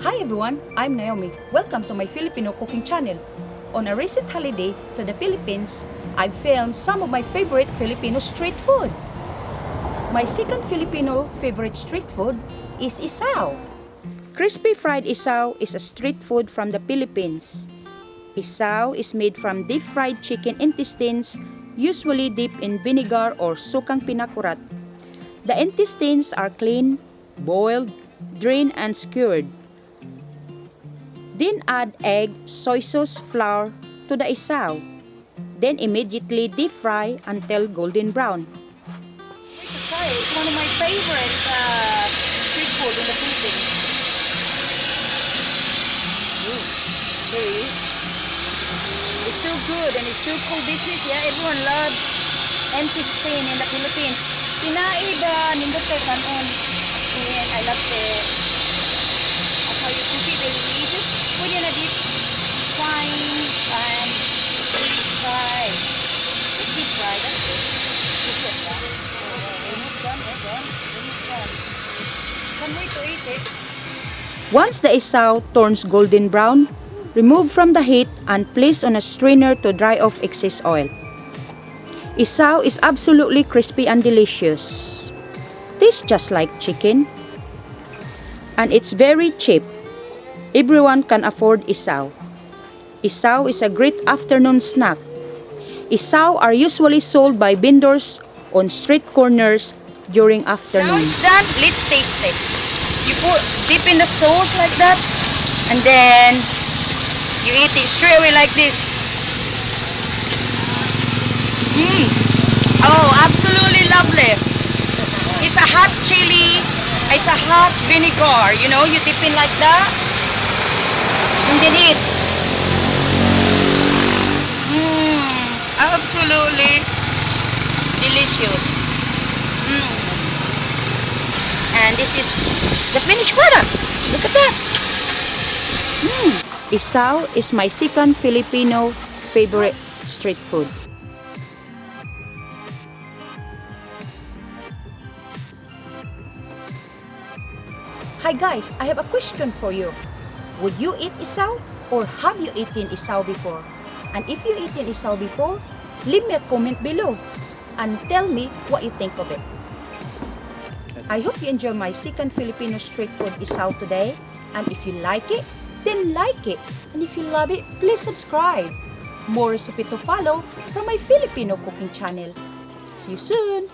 Hi everyone, I'm Naomi. Welcome to my Filipino cooking channel. On a recent holiday to the Philippines, I filmed some of my favorite Filipino street food. My second Filipino favorite street food is isaw. Crispy fried isaw is a street food from the Philippines. Isaw is made from deep-fried chicken intestines, usually dipped in vinegar or sukang pinakurat. The intestines are cleaned, boiled, drained and skewered. Then add egg, soy sauce, flour to the isaw. Then immediately deep fry until golden brown. It's one of my favorite street food in the Philippines. There it is. It's so good and it's so cool business. Yeah, everyone loves intestine in the Philippines. Tinaid nindot kay kanon. And I love it. That's how you cook it. You just put in a deep frying and fry. Just deep fry. That's it. Just like that. Almost done. Almost done. Can't wait to eat it. Once the isaw turns golden brown, remove from the heat and place on a strainer to dry off excess oil. Isaw is absolutely crispy and delicious. Tastes just like chicken. And it's very cheap. Everyone can afford isaw. Isaw is a great afternoon snack. Isaw are usually sold by vendors on street corners during afternoon. Now it's done. Let's taste it. You put dip in the sauce like that, and then you eat it straight away like this. Oh, absolutely lovely. It's a hot chili. It's a hot vinegar. You know, you dip in like that, and then eat. Absolutely delicious. And this is the finished product. Look at that. Isaw is my second Filipino favorite street food. Hi guys, I have a question for you. Would you eat isaw or have you eaten isaw before? And if you eaten isaw before, leave me a comment below and tell me what you think of it. I hope you enjoy my second Filipino street food isaw today. And if you like it, then like it. And if you love it, please subscribe. More recipe to follow from my Filipino cooking channel. See you soon!